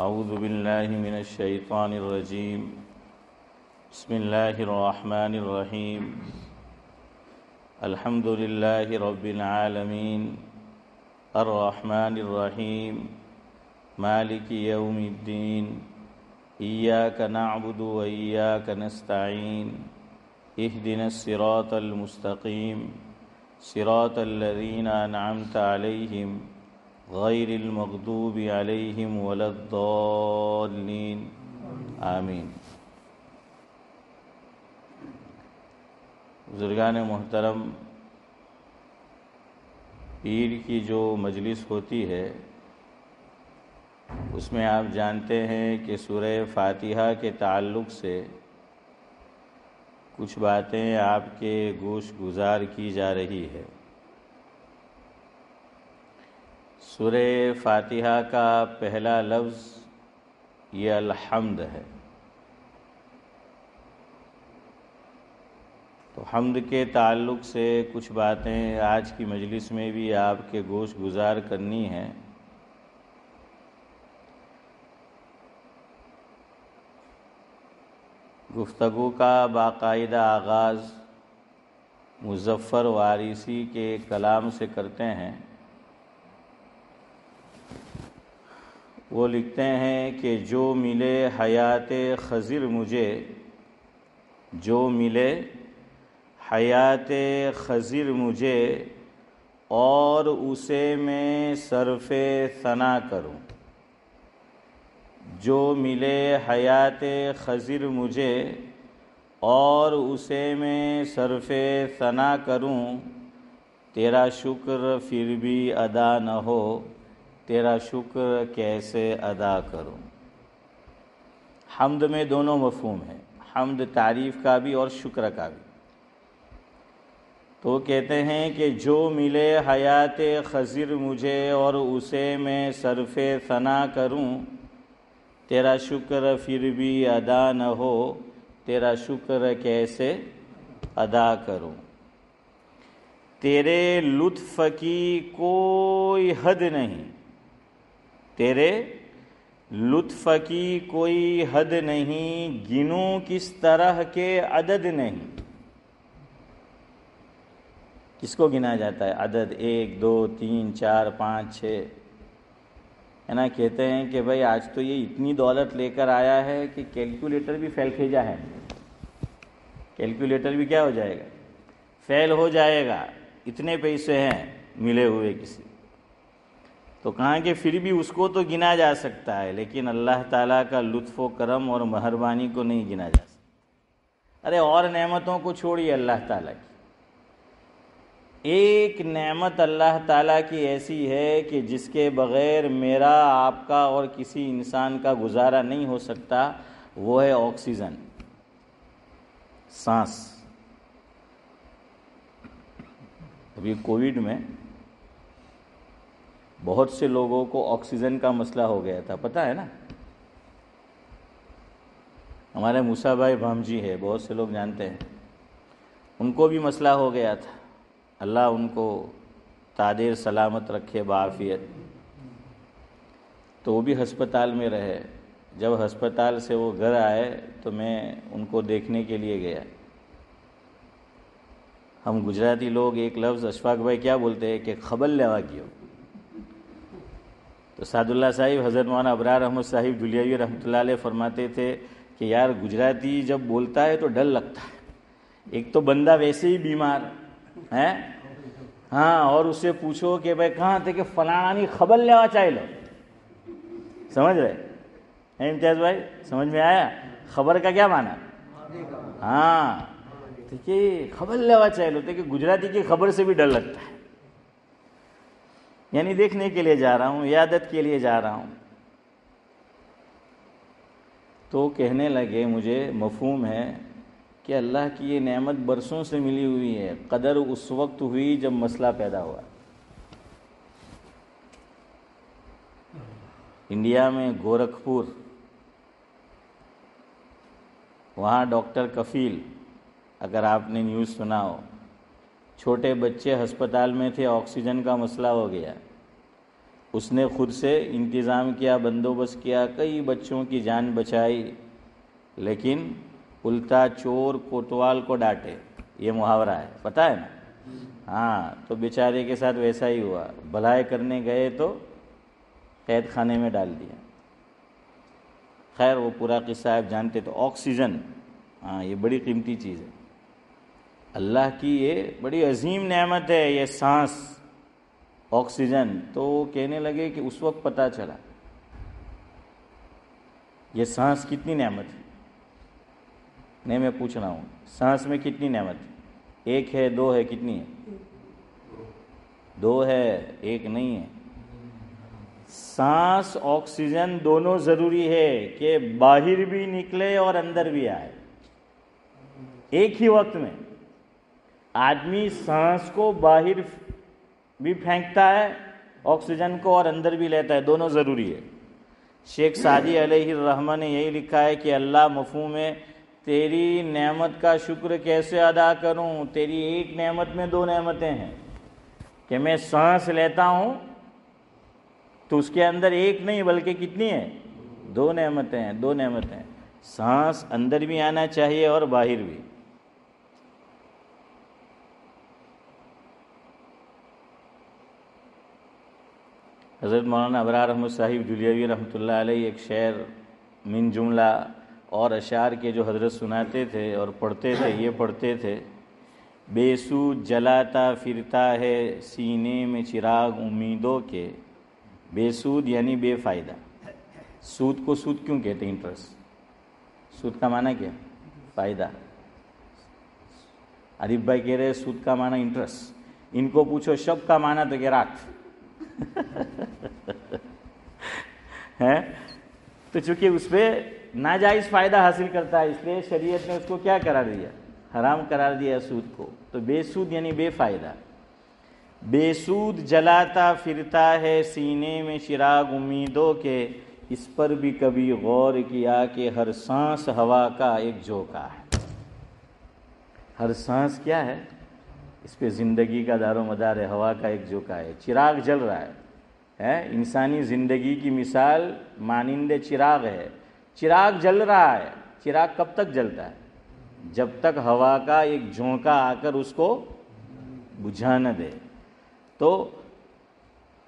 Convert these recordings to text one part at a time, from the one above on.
اعوذ باللہ من الشیطان الرجیم بسم اللہ الرحمن الرحیم الحمد للہ رب العالمین الرحمن الرحیم مالک یوم الدین ایاک نعبد و ایاک نستعین اہدنا الصراط المستقیم صراط الذین انعمت علیہم غیر المغضوب علیہم ولا الضالین آمین۔ بزرگان محترم، پیر کی جو مجلس ہوتی ہے اس میں آپ جانتے ہیں کہ سورہ فاتحہ کے تعلق سے کچھ باتیں آپ کے گوش گزار کی جا رہی ہے۔ سورہ فاتحہ کا پہلا لفظ یہ الحمد ہے، تو حمد کے تعلق سے کچھ باتیں آج کی مجلس میں بھی آپ کے گوش گزار کرنی ہیں۔ گفتگو کا باقاعدہ آغاز مظفر وارثی کے کلام سے کرتے ہیں۔ وہ لکھتے ہیں کہ جو ملے حیات خضر مجھے، جو ملے حیات خضر مجھے اور اسے میں صرف ثنا کروں، جو ملے حیات خضر مجھے اور اسے میں صرف ثنا کروں، تیرا شکر پھر بھی ادا نہ ہو، تیرا شکر کیسے ادا کروں۔ حمد میں دونوں مفہوم ہیں، حمد تعریف کا بھی اور شکر کا بھی۔ تو کہتے ہیں کہ جو ملے حیات خضر مجھے اور اسے میں صرف ثنا کروں، تیرا شکر پھر بھی ادا نہ ہو، تیرا شکر کیسے ادا کروں۔ تیرے لطف کی کوئی حد نہیں، تیرے لطف کی کوئی حد نہیں، گنوں کس طرح کے عدد نہیں۔ کس کو گنا جاتا ہے عدد؟ 1 2 3 4 5 6 ہے نا۔ کہتے ہیں کہ بھائی آج تو یہ اتنی دولت لے کر آیا ہے کہ کیلکولیٹر بھی فیل کھیجا ہے، کیلکولیٹر بھی کیا ہو جائے گا؟ فیل ہو جائے گا، اتنے پیسے ہیں ملے ہوئے کسی۔ تو کہاں کہ پھر بھی اس کو تو گنا جا سکتا ہے، لیکن اللہ تعالیٰ کا لطف و کرم اور مہربانی کو نہیں گنا جا سکتا۔ ارے اور نعمتوں کو چھوڑیے، اللہ تعالیٰ کی ایک نعمت اللہ تعالیٰ کی ایسی ہے کہ جس کے بغیر میرا، آپ کا اور کسی انسان کا گزارا نہیں ہو سکتا، وہ ہے آکسیجن، سانس۔ ابھی کووڈ میں بہت سے لوگوں کو آکسیجن کا مسئلہ ہو گیا تھا، پتہ ہے نا؟ ہمارے موسیٰ بھائی بھامجی ہے، بہت سے لوگ جانتے ہیں، ان کو بھی مسئلہ ہو گیا تھا۔ اللہ ان کو تادیر سلامت رکھے بعافیت۔ تو وہ بھی ہسپتال میں رہے۔ جب ہسپتال سے وہ گھر آئے تو میں ان کو دیکھنے کے لیے گیا۔ ہم گجراتی لوگ ایک لفظ اشفاق بھائی کیا بولتے ہیں کہ خبر لیوا گیو۔ تو سعد اللہ صاحب، حضرت مولانا ابرار احمد صاحب دلیاوی رحمۃ اللہ علیہ فرماتے تھے کہ یار گجراتی جب بولتا ہے تو ڈر لگتا ہے۔ ایک تو بندہ ویسے ہی بیمار ہے، ہاں، اور اسے پوچھو کہ بھائی کہاں تھے، کہ فلانی خبر لیوا چاہے لو۔ سمجھ رہے ہیں امتیاز بھائی؟ سمجھ میں آیا خبر کا کیا معنی؟ ہاں، دیکھیے خبر لیوا چاہے لو، کہ گجراتی کی خبر سے بھی ڈر لگتا ہے۔ یعنی دیکھنے کے لیے جا رہا ہوں، عیادت کے لیے جا رہا ہوں۔ تو کہنے لگے مجھے مفہوم ہے کہ اللہ کی یہ نعمت برسوں سے ملی ہوئی ہے، قدر اس وقت ہوئی جب مسئلہ پیدا ہوا۔ انڈیا میں گورکھپور، وہاں ڈاکٹر کفیل، اگر آپ نے نیوز سنا ہو، چھوٹے بچے ہسپتال میں تھے، آکسیجن کا مسئلہ ہو گیا، اس نے خود سے انتظام کیا، بندوبست کیا، کئی بچوں کی جان بچائی، لیکن الٹا چور کوتوال کو ڈانٹے، یہ محاورہ ہے، پتہ ہے نا؟ ہاں، تو بیچارے کے ساتھ ویسا ہی ہوا، بھلائی کرنے گئے تو قید خانے میں ڈال دیا۔ خیر وہ پورا قصہ آپ جانتے۔ تو آکسیجن، ہاں یہ بڑی قیمتی چیز ہے، اللہ کی یہ بڑی عظیم نعمت ہے، یہ سانس، آکسیجن۔ تو کہنے لگے کہ اس وقت پتہ چلا یہ سانس کتنی نعمت ہے۔ نہیں، میں پوچھ رہا ہوں سانس میں کتنی نعمت ہے؟ ایک ہے، دو ہے، کتنی ہے؟ دو ہے، ایک نہیں ہے۔ سانس آکسیجن دونوں ضروری ہے کہ باہر بھی نکلے اور اندر بھی آئے ایک ہی وقت میں۔ آدمی سانس کو باہر بھی پھینکتا ہے، آکسیجن کو، اور اندر بھی لیتا ہے، دونوں ضروری ہے۔ شیخ سعدی علیہ الرحمہ نے یہی لکھا ہے کہ اللہ مفہوم ہے، تیری نعمت کا شکر کیسے ادا کروں؟ تیری ایک نعمت میں دو نعمتیں ہیں، کہ میں سانس لیتا ہوں تو اس کے اندر ایک نہیں بلکہ کتنی ہے؟ دو نعمتیں ہیں، دو نعمتیں۔ سانس اندر بھی آنا چاہیے اور باہر بھی۔ حضرت مولانا ابرار احمد صاحب دہلوی رحمۃ اللہ علیہ ایک شعر من جملہ اور اشعار کے جو حضرت سناتے تھے اور پڑھتے تھے، یہ پڑھتے تھے: بے سود جلاتا پھرتا ہے سینے میں چراغ امیدوں کے۔ بے سود یعنی بے فائدہ۔ سود کو سود کیوں کہتے ہیں؟ انٹرسٹ۔ سود کا معنی کیا؟ فائدہ۔ عارف بھائی کہہ رہے سود کا معنی انٹرسٹ، ان کو پوچھو شب کا معنی تو کہ رات ہے۔ تو چونکہ اس پہ ناجائز فائدہ حاصل کرتا ہے، اس لیے شریعت نے اس کو کیا قرار دیا؟ حرام قرار دیا سود کو۔ تو بے سود یعنی بے فائدہ۔ بے سود جلاتا پھرتا ہے سینے میں چراغ امیدوں کے، اس پر بھی کبھی غور کیا کہ ہر سانس ہوا کا ایک جھونکا ہے۔ ہر سانس کیا ہے؟ اس پہ زندگی کا دار و مدار ہے، ہوا کا ایک جھونکا ہے، چراغ جل رہا ہے۔ انسانی زندگی کی مثال مانند چراغ ہے، چراغ جل رہا ہے۔ چراغ کب تک جلتا ہے؟ جب تک ہوا کا ایک جھونکا آ کر اس کو بجھا نہ دے۔ تو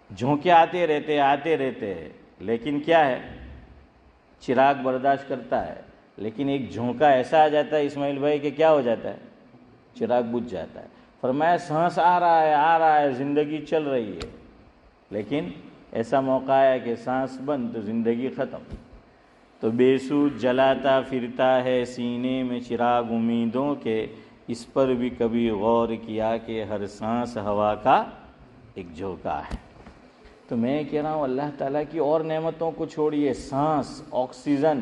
جھونکے آتے رہتے ہیں، لیکن کیا ہے؟ چراغ برداشت کرتا ہے، لیکن ایک جھونکا ایسا آ جاتا ہے اسماعیل بھائی کہ کیا ہو جاتا ہے؟ چراغ بجھ جاتا ہے۔ فرمایا سانس آ رہا ہے، زندگی چل رہی ہے، لیکن ایسا موقع ہے کہ سانس بند تو زندگی ختم۔ تو بے سود جلاتا پھرتا ہے سینے میں چراغ امیدوں کے، اس پر بھی کبھی غور کیا کہ ہر سانس ہوا کا ایک جھونکا ہے۔ تو میں کہہ رہا ہوں اللہ تعالیٰ کی اور نعمتوں کو چھوڑیے، سانس، آکسیجن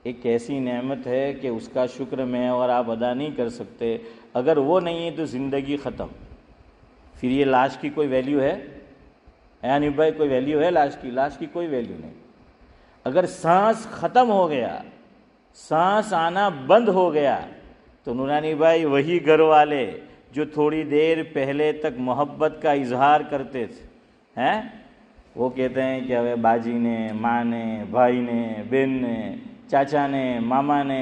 ایک ایسی نعمت ہے کہ اس کا شکر میں اور آپ ادا نہیں کر سکتے۔ اگر وہ نہیں ہے تو زندگی ختم۔ پھر یہ لاش کی کوئی ویلیو ہے؟ یعنی بھائی کوئی ویلیو ہے لاش کی؟ لاش کی کوئی ویلیو نہیں۔ اگر سانس ختم ہو گیا، سانس آنا بند ہو گیا، تو نورانی بھائی وہی گھر والے جو تھوڑی دیر پہلے تک محبت کا اظہار کرتے تھے، وہ کہتے ہیں کہ اب باجی نے، ماں نے، بھائی نے، بہن نے، چاچا نے، ماما نے،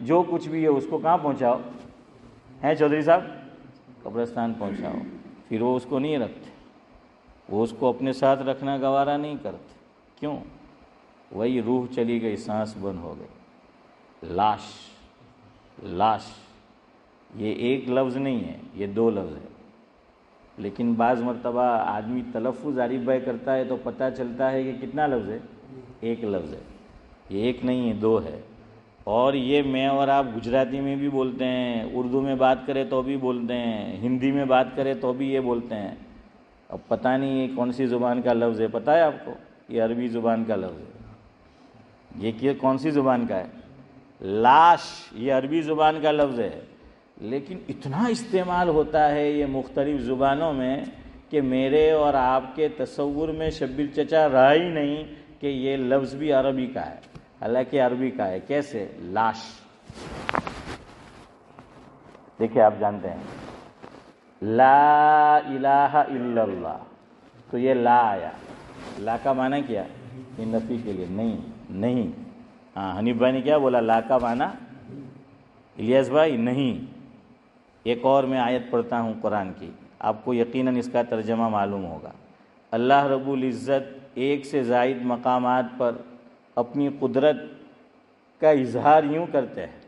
جو کچھ بھی ہے اس کو کہاں پہنچاؤ؟ چودھری صاحب قبرستان پہنچاؤ۔ پھر وہ اس کو نہیں رکھتے، وہ اس کو اپنے ساتھ رکھنا گوارا نہیں کرتے۔ کیوں؟ وہی روح چلی گئی، سانس بند ہو گئی۔ لاش، لاش یہ ایک لفظ نہیں ہے، یہ دو لفظ ہے۔ لیکن بعض مرتبہ آدمی تلفظ عارف بھائی کرتا ہے تو پتہ چلتا ہے کہ کتنا لفظ ہے؟ ایک لفظ ہے۔ یہ ایک نہیں ہے، دو ہے۔ اور یہ میں اور آپ گجراتی میں بھی بولتے ہیں، اردو میں بات کریں تو بھی بولتے ہیں، ہندی میں بات کریں تو بھی یہ بولتے ہیں۔ اب پتہ نہیں یہ کون سی زبان کا لفظ ہے، پتہ ہے آپ کو؟ یہ عربی زبان کا لفظ ہے۔ یہ کون سی زبان کا ہے؟ لاش، یہ عربی زبان کا لفظ ہے، لیکن اتنا استعمال ہوتا ہے یہ مختلف زبانوں میں کہ میرے اور آپ کے تصور میں شبیر چچا رہا ہی نہیں کہ یہ لفظ بھی عربی کا ہے، حالانکہ عربی کا ہے۔ کیسے؟ لاش۔ دیکھیں آپ جانتے ہیں لا الہ الا اللہ، تو یہ لا آیا. لا کا معنی کیا؟ یہ نفی کے لیے نہیں. نہیں. ہاں حنیف بھائی نے کیا بولا؟ لا کا معنی الیاس بھائی نہیں. ایک اور میں آیت پڑھتا ہوں قرآن کی، آپ کو یقیناً اس کا ترجمہ معلوم ہوگا. اللہ رب العزت ایک سے زائد مقامات پر اپنی قدرت کا اظہار یوں کرتے ہیں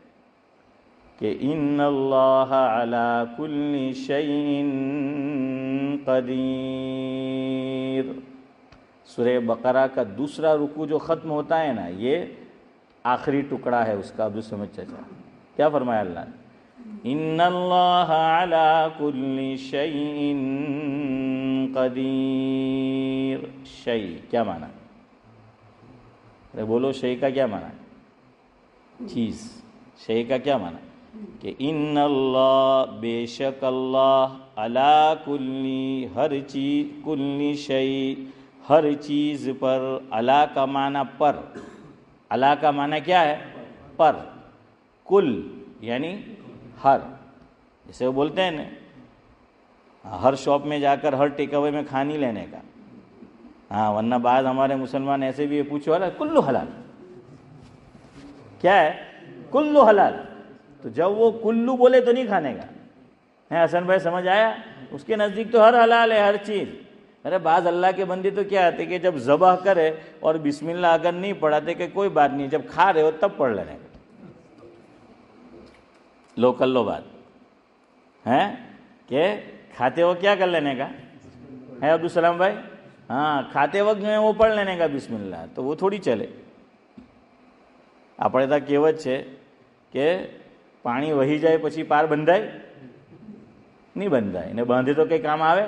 کہ ان اللہ علی کل شیء قدیر. سورہ بقرہ کا دوسرا رکوع جو ختم ہوتا ہے نا، یہ آخری ٹکڑا ہے اس کا. اب سمجھ چاچا کیا فرمایا اللہ نے؟ ان اللہ علی کل شیء قدیر. شیء کیا معنی؟ ارے بولو، شیء کا کیا معنی؟ چیز. شیء کا کیا معنی؟ کہ ان اللہ بے شک اللہ علی کل ہر چیز، کل شیء ہر چیز پر. علی کا معنی پر. علی کا معنی کیا ہے؟ پر. کل یعنی ہر. جیسے وہ بولتے ہیں نا ہر شاپ میں جا کر ہر ٹیک اوے میں کھانی لینے کا. ہاں ورنہ بعض ہمارے مسلمان ایسے بھی پوچھو کلو حلال. کیا ہے؟ کلو حلال. تو جب وہ کلو بولے تو نہیں کھانے کا ہے. حسن بھائی سمجھ آیا؟ اس کے نزدیک تو ہر حلال ہے، ہر چیز. ارے بعض اللہ کے بندے تو کیا آتے کہ جب ذبح کرے اور بسم اللہ اگر نہیں پڑھاتے کہ کوئی بات نہیں، جب کھا رہے ہو تب پڑھ لینے کا. لو کر لو بات ہے کہ کھاتے وقت کیا کر لینے کا ہے عبدالسلام بھائی؟ ہاں کھاتے وقت جو ہے وہ پڑھ لینے کا بسم اللہ. تو وہ تھوڑی چلے. આપણે ત્યાં કહેવત છે કે પાણી વહી જાય પછી પાર બંધાય નહીં બંધાય, એને બાંધે તો કંઈ કામ આવે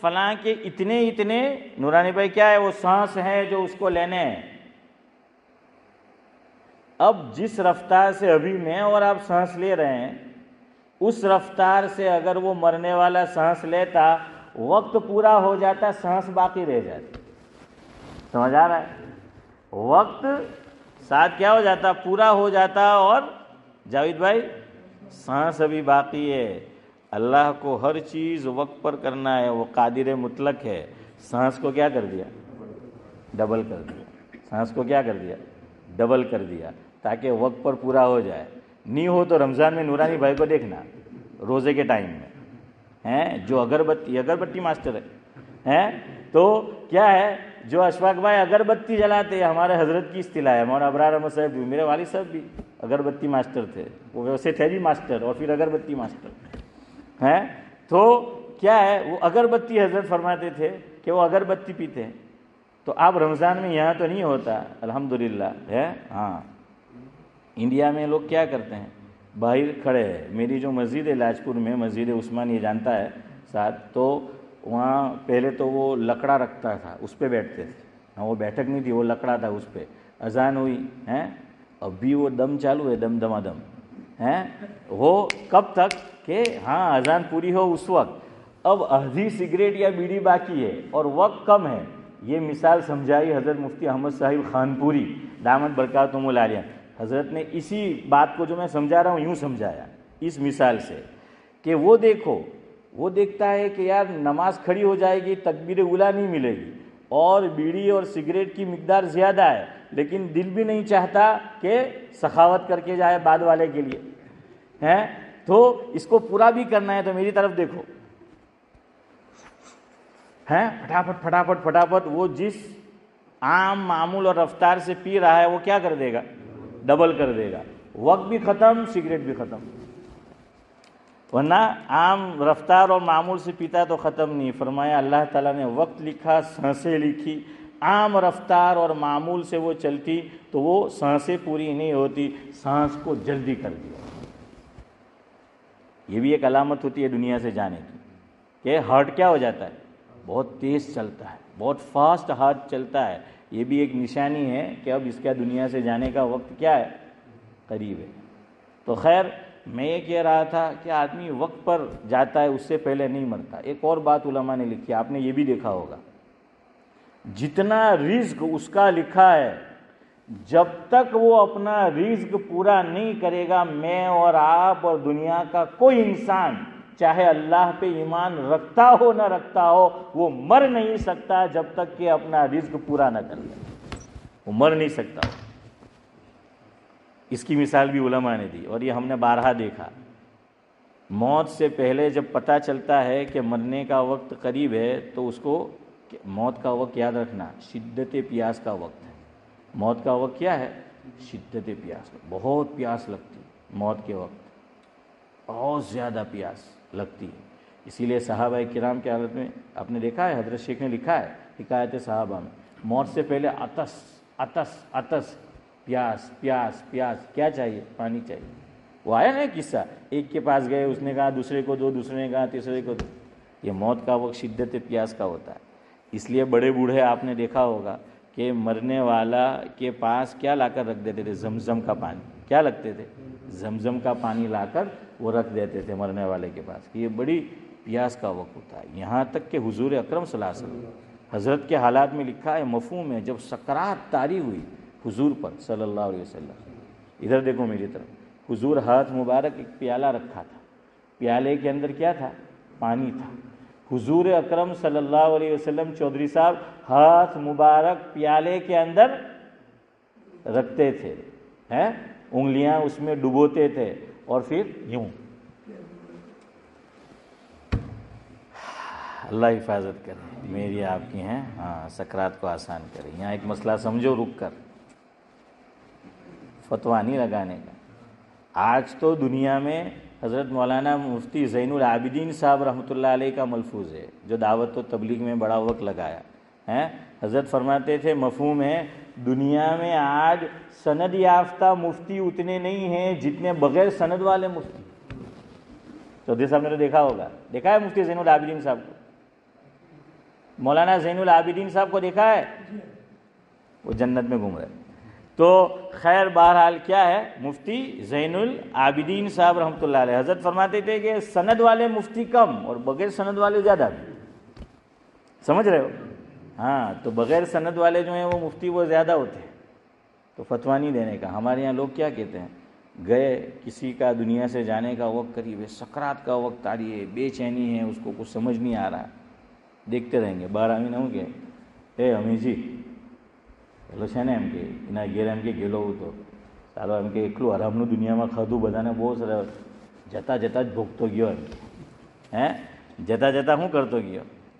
فلاں کے اتنے نورانی بھائی کیا ہے وہ سانس ہے جو اس کو لینے ہیں. اب جس رفتار سے ابھی میں اور آپ سانس لے رہے ہیں اس رفتار سے اگر وہ مرنے والا سانس لیتا وقت پورا ہو جاتا سانس باقی رہ جاتی. سمجھ آ رہا ہے؟ وقت ساتھ کیا ہو جاتا پورا ہو جاتا اور جاوید بھائی سانس ابھی باقی ہے. اللہ کو ہر چیز وقت پر کرنا ہے, وہ قادر مطلق ہے. سانس کو کیا کر دیا ڈبل کر دیا. سانس کو کیا کر دیا ڈبل کر دیا تاکہ وقت پر پورا ہو جائے. نہیں ہو تو رمضان میں نورانی بھائی کو دیکھنا روزے کے ٹائم میں ہیں جو اگربتی ماسٹر ہے تو کیا ہے جو اشفاق بھائی اگربتی جلاتے ہیں. ہمارے حضرت کی اصطلاح ہے, مولانا ابرار احمد صاحب بھی, میرے والد صاحب بھی اگربتی ماسٹر تھے. وہ ویسے تھے بھی ماسٹر اور پھر اگربتی ماسٹر ہیں. تو کیا ہے وہ اگربتی حضرت فرماتے تھے کہ وہ اگربتی پیتے ہیں. تو آپ رمضان میں یہاں تو نہیں ہوتا الحمدللہ ہے. ہاں انڈیا میں لوگ کیا کرتے ہیں باہر کھڑے ہیں. میری جو مسجد ہے لاجپور میں مسجد عثمان یہ جانتا ہے ساتھ, تو وہاں پہلے تو وہ لکڑا رکھتا تھا اس پہ بیٹھتے تھے. ہاں وہ بیٹھک نہیں تھی وہ لکڑا تھا اس پہ. اذان ہوئی ہیں ابھی وہ دم چالو ہے دم دمادم ہیں. وہ کب تک کہ ہاں اذان پوری ہو اس وقت. اب آدھی سگریٹ یا بیڑی باقی ہے اور وقت کم ہے. یہ مثال سمجھائی حضرت مفتی احمد صاحب خانپوری دامت برکاتہم العالیہ. حضرت نے اسی بات کو جو میں سمجھا رہا ہوں یوں سمجھایا اس مثال سے کہ وہ دیکھو وہ دیکھتا ہے کہ یار نماز کھڑی ہو جائے گی تکبیر اولیٰ نہیں ملے گی اور بیڑی اور سگریٹ کی مقدار زیادہ ہے لیکن دل بھی نہیں چاہتا کہ سخاوت کر کے جائے بعد والے کے لیے ہیں. تو اس کو پورا بھی کرنا ہے تو میری طرف دیکھو ہیں پھٹافٹ وہ جس عام معمول اور رفتار سے پی رہا ہے وہ کیا کر دے گا ڈبل کر دے گا. وقت بھی ختم سگریٹ بھی ختم. ورنہ عام رفتار اور معمول سے پیتا ہے تو ختم نہیں. فرمایا اللہ تعالیٰ نے وقت لکھا سانسیں لکھی. عام رفتار اور معمول سے وہ چلتی تو وہ سانسیں پوری نہیں ہوتی, سانس کو جلدی کر دیا. یہ بھی ایک علامت ہوتی ہے دنیا سے جانے کی کہ ہارٹ کیا ہو جاتا ہے بہت تیز چلتا ہے بہت فاسٹ ہارٹ چلتا ہے. یہ بھی ایک نشانی ہے کہ اب اس کا دنیا سے جانے کا وقت کیا ہے قریب ہے. تو خیر میں یہ کہہ رہا تھا کہ آدمی وقت پر جاتا ہے اس سے پہلے نہیں مرتا. ایک اور بات علماء نے لکھی آپ نے یہ بھی دیکھا ہوگا جتنا رزق اس کا لکھا ہے جب تک وہ اپنا رزق پورا نہیں کرے گا میں اور آپ اور دنیا کا کوئی انسان چاہے اللہ پہ ایمان رکھتا ہو نہ رکھتا ہو وہ مر نہیں سکتا جب تک کہ اپنا رزق پورا نہ کر لے. وہ مر نہیں سکتا. اس کی مثال بھی علماء نے دی اور یہ ہم نے بارہا دیکھا. موت سے پہلے جب پتہ چلتا ہے کہ مرنے کا وقت قریب ہے تو اس کو موت کا وقت یاد رکھنا شدت پیاس کا وقت ہے. موت کا وقت کیا ہے شدت پیاس. بہت پیاس لگتی موت کے وقت بہت زیادہ پیاس لگتی ہے. اسی لیے صحابہ کرام کی حالت میں آپ نے دیکھا ہے حضرت شیخ نے لکھا ہے حکایت صحابہ میں موت سے پہلے عطس پیاس پیاس پیاس کیا چاہیے پانی چاہیے. وہ آیا نا قصہ ایک کے پاس گئے اس نے کہا دوسرے کو دو دوسرے نے کہا تیسرے کو دو. یہ موت کا وقت شدت پیاس کا ہوتا ہے. اس لیے بڑے بوڑھے آپ نے دیکھا ہوگا کہ مرنے والا کے پاس کیا لا کر رکھ دیتے تھے زمزم کا پانی. کیا لگتے تھے زمزم کا پانی لا کر وہ رکھ دیتے تھے مرنے والے کے پاس کہ یہ بڑی پیاس کا وقت ہوتا ہے. یہاں تک کہ حضور اکرم صلی اللہ علیہ وسلم حضرت کے حالات میں لکھا ہے مفہوم ہے جب سکرات طاری ہوئی حضور پر صلی اللہ علیہ وسلم ادھر دیکھو میری طرف حضور ہاتھ مبارک ایک پیالہ رکھا تھا. پیالے کے اندر کیا تھا پانی تھا. حضور اکرم صلی اللہ علیہ وسلم چودھری صاحب ہاتھ مبارک پیالے کے اندر رکھتے تھے انگلیاں اس میں ڈبوتے تھے اور پھر یوں. اللہ حفاظت کرے میری آپ کی ہیں ہاں سکرات کو آسان کرے. یہاں ایک مسئلہ سمجھو رک کر فتویٰ نہیں لگانے کا. آج تو دنیا میں حضرت مولانا مفتی زین العابدین صاحب رحمۃ اللہ علیہ کا ملفوظ ہے جو دعوت و تبلیغ میں بڑا وقت لگایا ہے. حضرت فرماتے تھے مفہوم ہے دنیا میں آج سند یافتہ مفتی اتنے نہیں ہیں جتنے بغیر سند والے مفتی. چودھری صاحب نے تو دیکھا ہوگا دیکھا ہے مفتی زین العابدین صاحب کو مولانا زین العابدین صاحب کو دیکھا ہے؟ وہ جنت میں گھوم رہے. تو خیر بہرحال کیا ہے، مفتی زین العابدین صاحب رحمۃ اللہ علیہ حضرت فرماتے تھے کہ سند والے مفتی کم اور بغیر سند والے زیادہ. سمجھ رہے ہو؟ ہاں، تو بغیر سند والے جو ہیں وہ مفتی وہ زیادہ ہوتے ہیں. تو فتویٰ نہیں دینے کا. ہمارے یہاں لوگ کیا کہتے ہیں، گئے کسی کا دنیا سے جانے کا وقت قریب ہے، سکرات کا وقت آ رہی ہے، بے چینی ہے، اس کو کچھ سمجھ نہیں آ رہا، دیکھتے رہیں گے 12 مہینہ ہوں گے، اے امی جی પેલો છે ને એમ કે એના ઘેર એમ કે ગયેલો હતો ચાલો એમ કે એકલું આરામનું દુનિયામાં ખાધું બધાને બહુ સરસ જતા જતા જ ભોગતો ગયો એમ હે જતા જતા શું કરતો ગયો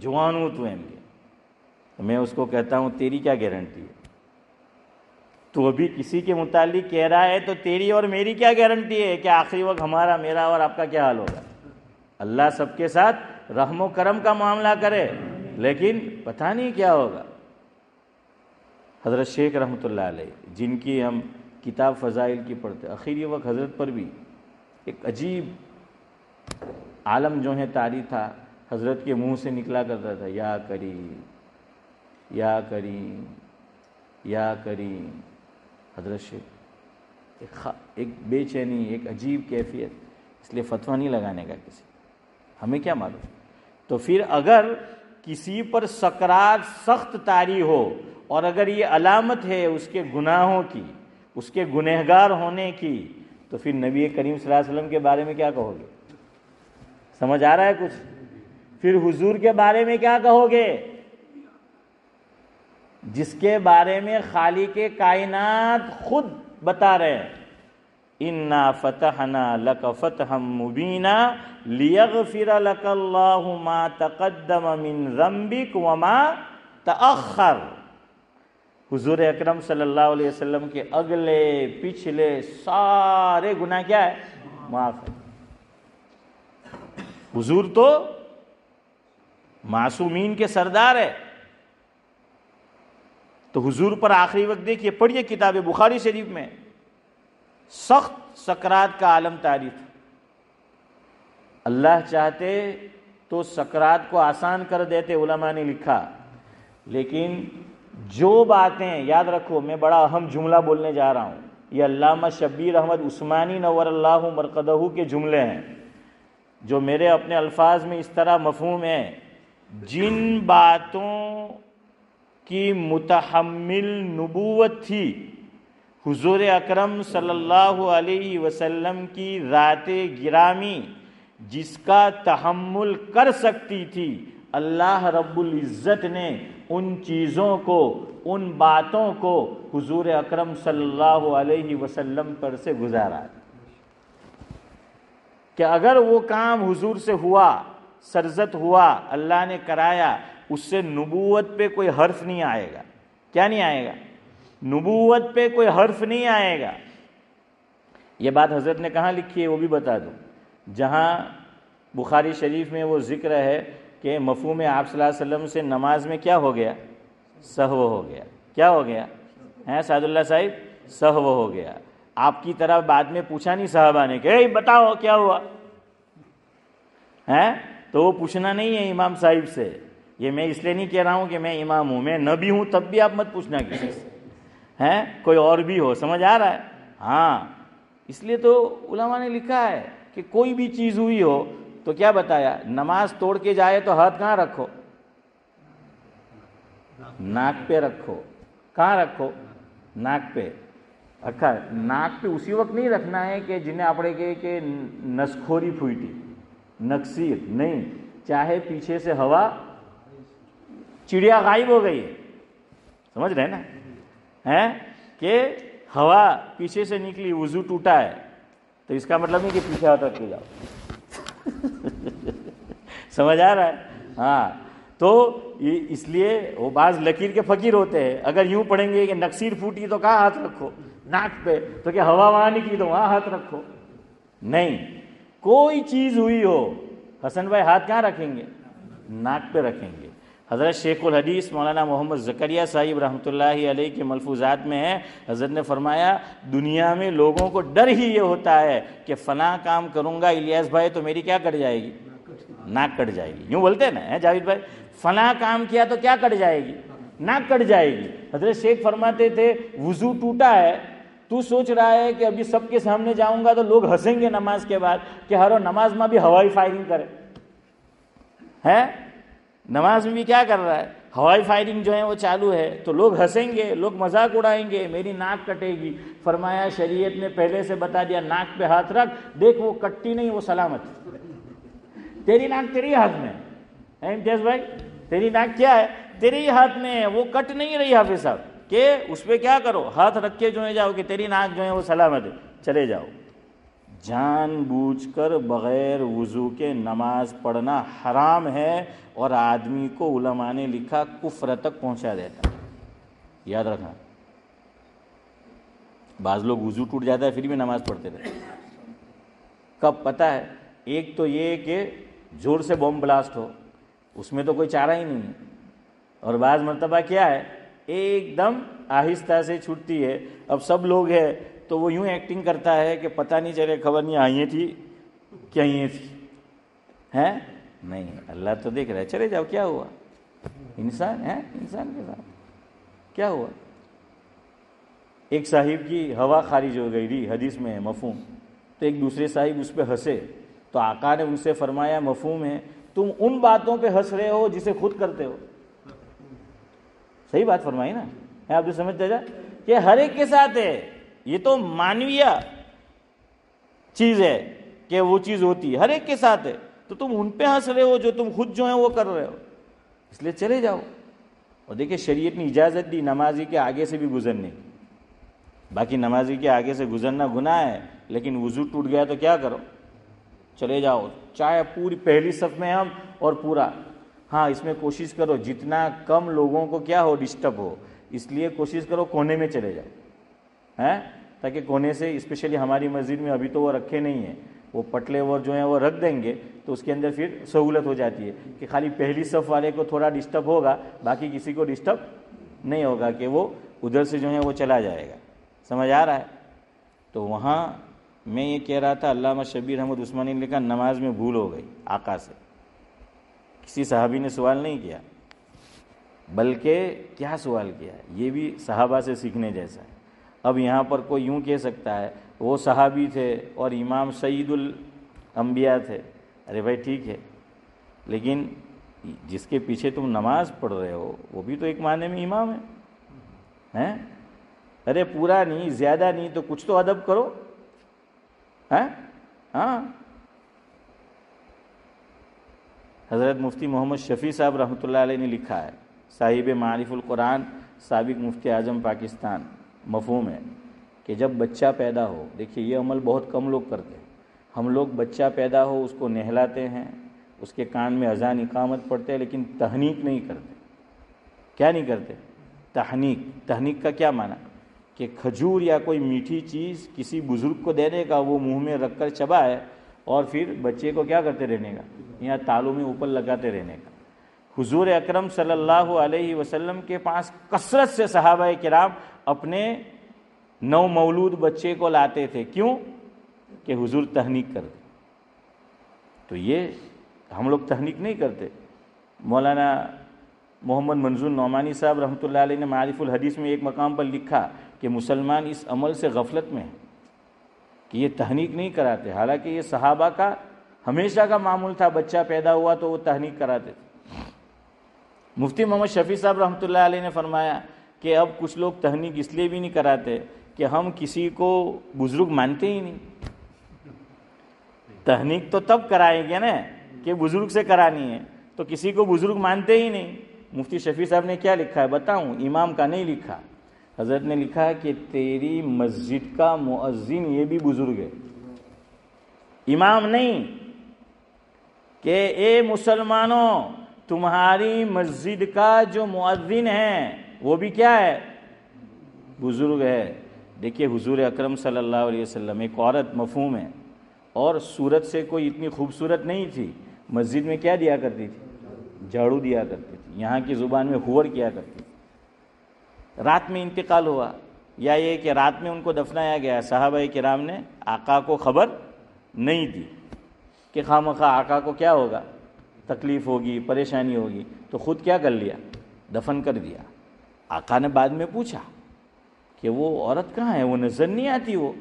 જોવાનું હતું એમ કે. میں اس کو کہتا ہوں تیری کیا گارنٹی ہے؟ تو ابھی کسی کے متعلق کہہ رہا ہے تو تیری اور میری کیا گارنٹی ہے کہ آخری وقت ہمارا میرا اور آپ کا کیا حال ہوگا؟ اللہ سب کے ساتھ رحم و کرم کا معاملہ کرے لیکن پتہ نہیں کیا ہوگا. حضرت شیخ رحمۃ اللہ علیہ جن کی ہم کتاب فضائل کی پڑھتے، آخری وقت حضرت پر بھی ایک عجیب عالم جو ہے طاری تھا، حضرت کے منہ سے نکلا کرتا تھا یا کریم یا کریم یا کریم. حضرت شیخ ایک بے چینی، ایک عجیب کیفیت. اس لیے فتویٰ نہیں لگانے کا کسی، ہمیں کیا معلوم. تو پھر اگر کسی پر سکرات سخت طاری ہو اور اگر یہ علامت ہے اس کے گناہوں کی، اس کے گنہگار ہونے کی، تو پھر نبی کریم صلی اللہ علیہ وسلم کے بارے میں کیا کہو گے؟ سمجھ آ رہا ہے کچھ؟ پھر حضور کے بارے میں کیا کہو گے جس کے بارے میں خالق کائنات خود بتا رہے ہیں اِنَّا فَتَحْنَا لَكَ فَتْحًا مُبِينًا لِيَغْفِرَ لَكَ اللَّهُ مَا تَقَدَّمَ مِن ذَنبِكَ وَمَا تَأَخَّرَ. حضور اکرم صلی اللہ علیہ وسلم کے اگلے پچھلے سارے گناہ کیا ہے؟ معاف ہے. حضور تو معصومین کے سردار ہے. تو حضور پر آخری وقت دیکھیے، پڑھیے کتاب بخاری شریف میں سخت سکرات کا عالم تعریف. اللہ چاہتے تو سکرات کو آسان کر دیتے، علماء نے لکھا. لیکن جو باتیں یاد رکھو، میں بڑا اہم جملہ بولنے جا رہا ہوں، یہ علامہ شبیر احمد عثمانی نور اللہ مرقدہ کے جملے ہیں جو میرے اپنے الفاظ میں اس طرح مفہوم ہے. جن باتوں کی متحمل نبوت تھی حضور اکرم صلی اللہ علیہ وسلم کی ذات گرامی، جس کا تحمل کر سکتی تھی، اللہ رب العزت نے ان چیزوں کو، ان باتوں کو حضور اکرم صلی اللہ علیہ وسلم پر سے گزارا کہ اگر وہ کام حضور سے ہوا، سرزت ہوا، اللہ نے کرایا، اس سے نبوت پہ کوئی حرف نہیں آئے گا. کیا نہیں آئے گا؟ نبوت پہ کوئی حرف نہیں آئے گا. یہ بات حضرت نے کہاں لکھی ہے وہ بھی بتا دوں. جہاں بخاری شریف میں وہ ذکر ہے کہ مفہوم آپ صلی اللہ علیہ وسلم سے نماز میں کیا ہو گیا؟ سہو ہو گیا. کیا ہو گیا ہے سعد اللہ صاحب؟ سہو ہو گیا. آپ کی طرح بعد میں پوچھا نہیں صحابہ نے کہ اے بتاؤ کیا ہوا ہے؟ تو وہ پوچھنا نہیں ہے امام صاحب سے. یہ میں اس لیے نہیں کہہ رہا ہوں کہ میں امام ہوں، میں نبی ہوں، تب بھی آپ مت پوچھنا کسی سے، ہیں کوئی اور بھی ہو. سمجھ آ رہا ہے؟ ہاں، اس لیے تو علماء نے لکھا ہے کہ کوئی بھی چیز ہوئی ہو تو کیا بتایا؟ نماز توڑ کے جائے تو ہاتھ کہاں رکھو؟ ناک پہ رکھو. کہاں رکھو؟ ناک پہ. اکھا ناک پہ اسی وقت نہیں رکھنا ہے کہ جنہیں آپ کہ نسخوری پھوٹی، نقصیر نہیں، چاہے پیچھے سے ہوا، چڑیا غائب ہو گئی ہے، سمجھ رہے نا، ہے کہ ہوا پیچھے سے نکلی، وضو ٹوٹا ہے، تو اس کا مطلب نہیں کہ پیچھے ہاتھ رکھ کے جاؤ. سمجھ آ رہا ہے؟ ہاں. تو اس لیے وہ بعض لکیر کے فقیر ہوتے ہیں، اگر یوں پڑھیں گے کہ نقصیر پھوٹی تو کہاں ہاتھ رکھو؟ ناک پہ. تو کہ ہوا وہاں نکلی تو وہاں ہاتھ رکھو؟ نہیں، کوئی چیز ہوئی ہو حسن بھائی ہاتھ کہاں رکھیں گے؟ ناک پہ رکھیں گے. حضرت شیخ الحدیث مولانا محمد زکریا صاحب رحمۃ اللہ علیہ کے ملفوظات میں ہے، حضرت نے فرمایا دنیا میں لوگوں کو ڈر ہی یہ ہوتا ہے کہ فلاں کام کروں گا الیاس بھائی تو میری کیا کٹ جائے گی؟ ناک کٹ جائے گی. یوں بولتے ہیں نا جاوید بھائی, فلاں کام کیا تو کیا کٹ جائے گی؟ ناک کٹ جائے گی. حضرت شیخ فرماتے تھے وضو ٹوٹا ہے, تو سوچ رہا ہے کہ ابھی سب کے سامنے جاؤں گا تو لوگ ہنسیں گے نماز کے بعد کہ ہر نماز میں بھی ہوائی فائرنگ کرے ہے. نماز میں بھی کیا کر رہا ہے؟ ہوائی فائرنگ جو ہے وہ چالو ہے, تو لوگ ہنسیں گے, لوگ مذاق اڑائیں گے, میری ناک کٹے گی. فرمایا شریعت نے پہلے سے بتا دیا, ناک پہ ہاتھ رکھ, دیکھ وہ کٹتی نہیں, وہ سلامت. تیری ناک تیری ہاتھ میں ہے امتیاز بھائی, تیری ناک کیا ہے؟ تیرے ہی ہاتھ میں ہے, وہ کٹ نہیں رہی حافظ صاحب کہ اس پہ کیا کرو, ہاتھ رکھ کے جو ہے جاؤ کہ تیری ناک جو ہے وہ سلامت ہے, چلے جاؤ. جان بوجھ کر بغیر وضو کے نماز پڑھنا حرام ہے, اور آدمی کو علماء نے لکھا کفر تک پہنچا دیتا. یاد رکھنا, بعض لوگ وضو ٹوٹ جاتا ہے پھر بھی نماز پڑھتے رہتے. کب پتہ ہے؟ ایک تو یہ کہ زور سے بم بلاسٹ ہو, اس میں تو کوئی چارہ ہی نہیں ہے, اور بعض مرتبہ کیا ہے ایک دم آہستہ سے چھوٹتی ہے. اب سب لوگ ہیں تو وہ یوں ایکٹنگ کرتا ہے کہ پتہ نہیں چلے, خبر نہیں آئیں تھی کیا یہ تھی ہے نہیں, اللہ تو دیکھ رہا ہے. چلے جاؤ, کیا ہوا؟ انسان ہے, انسان کے ساتھ کیا ہوا؟ ایک صاحب کی ہوا خارج ہو گئی تھی, حدیث میں ہے مفہوم, تو ایک دوسرے صاحب اس پہ ہنسے, تو آقا نے ان سے فرمایا مفہوم ہے تم ان باتوں پہ ہنس رہے ہو جسے خود کرتے ہو. صحیح بات فرمائی نا, آپ جو سمجھتے جا کہ ہر ایک کے ساتھ ہے, یہ تو مانویہ چیز ہے کہ وہ چیز ہوتی ہے, ہر ایک کے ساتھ ہے, تو تم ان پہ ہنس رہے ہو جو تم خود جو ہیں وہ کر رہے ہو. اس لیے چلے جاؤ. اور دیکھیں شریعت نے اجازت دی نمازی کے آگے سے بھی گزرنے کی. باقی نمازی کے آگے سے گزرنا گناہ ہے, لیکن وضو ٹوٹ گیا تو کیا کرو, چلے جاؤ, چاہے پوری پہلی صف میں ہم اور پورا. ہاں اس میں کوشش کرو جتنا کم لوگوں کو کیا ہو ڈسٹرب ہو, اس لیے کوشش کرو کونے میں چلے جاؤ ہیں, تاکہ کونے سے, اسپیشلی ہماری مسجد میں ابھی تو وہ رکھے نہیں ہیں, وہ پٹلے اور جو ہیں وہ رکھ دیں گے تو اس کے اندر پھر سہولت ہو جاتی ہے کہ خالی پہلی صف والے کو تھوڑا ڈسٹرب ہوگا, باقی کسی کو ڈسٹرب نہیں ہوگا کہ وہ ادھر سے جو ہے وہ چلا جائے گا. سمجھ آ رہا ہے؟ تو وہاں میں یہ کہہ رہا تھا, علامہ شبیر احمد عثمانی نے لکھا نماز میں بھول ہو گئی آقا سے. کسی صحابی نے سوال نہیں کیا, بلکہ کیا سوال کیا, یہ بھی صحابہ سے سیکھنے جیسا ہے. اب یہاں پر کوئی یوں کہہ سکتا ہے وہ صحابی تھے اور امام سید الانبیاء تھے. ارے بھائی ٹھیک ہے, لیکن جس کے پیچھے تم نماز پڑھ رہے ہو وہ بھی تو ایک معنی میں امام ہے. ارے پورا نہیں, زیادہ نہیں, تو کچھ تو ادب کرو. ہاں, حضرت مفتی محمد شفیع صاحب رحمۃ اللہ علیہ نے لکھا ہے, صاحب معارف القرآن, سابق مفتی اعظم پاکستان, مفہوم ہے کہ جب بچہ پیدا ہو, دیکھیے یہ عمل بہت کم لوگ کرتے ہیں. ہم لوگ بچہ پیدا ہو اس کو نہلاتے ہیں, اس کے کان میں اذان اقامت پڑھتے ہیں, لیکن تحنیک نہیں کرتے. کیا نہیں کرتے؟ تحنیک. تحنیک کا کیا معنی؟ کہ کھجور یا کوئی میٹھی چیز کسی بزرگ کو دینے کا, وہ منہ میں رکھ کر چبائے اور پھر بچے کو کیا کرتے رہنے کا, یہاں تالوں میں اوپر لگاتے رہنے کا. حضور اکرم صلی اللہ علیہ وسلم کے پاس کثرت سے صحابہ کرام اپنے نو مولود بچے کو لاتے تھے. کیوں؟ کہ حضور تحنیک کرتے. تو یہ ہم لوگ تحنیک نہیں کرتے. مولانا محمد منظور نعمانی صاحب رحمۃ اللہ علیہ نے معارف الحدیث میں ایک مقام پر لکھا کہ مسلمان اس عمل سے غفلت میں ہے کہ یہ تحنیک نہیں کراتے, حالانکہ یہ صحابہ کا ہمیشہ کا معمول تھا, بچہ پیدا ہوا تو وہ تحنیک کراتے تھے. مفتی محمد شفیع صاحب رحمۃ اللہ علیہ نے فرمایا کہ اب کچھ لوگ تحنیک اس لیے بھی نہیں کراتے کہ ہم کسی کو بزرگ مانتے ہی نہیں. تحنیک تو تب کرائیں گے نا کہ بزرگ سے کرانی ہے, تو کسی کو بزرگ مانتے ہی نہیں. مفتی شفیع صاحب نے کیا لکھا ہے بتاؤں, امام کا نہیں لکھا, حضرت نے لکھا کہ تیری مسجد کا مؤذن یہ بھی بزرگ ہے, امام نہیں. کہ اے مسلمانوں, تمہاری مسجد کا جو مؤذن ہے وہ بھی کیا ہے, بزرگ ہے. دیکھیے حضور اکرم صلی اللہ علیہ وسلم, ایک عورت مفہوم ہے, اور صورت سے کوئی اتنی خوبصورت نہیں تھی, مسجد میں کیا دیا کرتی تھی, جھاڑو دیا کرتی تھی, یہاں کی زبان میں ہور کیا کرتی تھی. رات میں انتقال ہوا, یا یہ کہ رات میں ان کو دفنایا گیا, صحابہ کرام نے آقا کو خبر نہیں دی کہ خواہ مخواہ آقا کو کیا ہوگا, تکلیف ہوگی، پریشانی ہوگی، تو خود کیا کر لیا؟ دفن کر دیا۔ آقا نے بعد میں پوچھا کہ وہ عورت کہاں ہے، وہ نظر نہیں آتی وہ،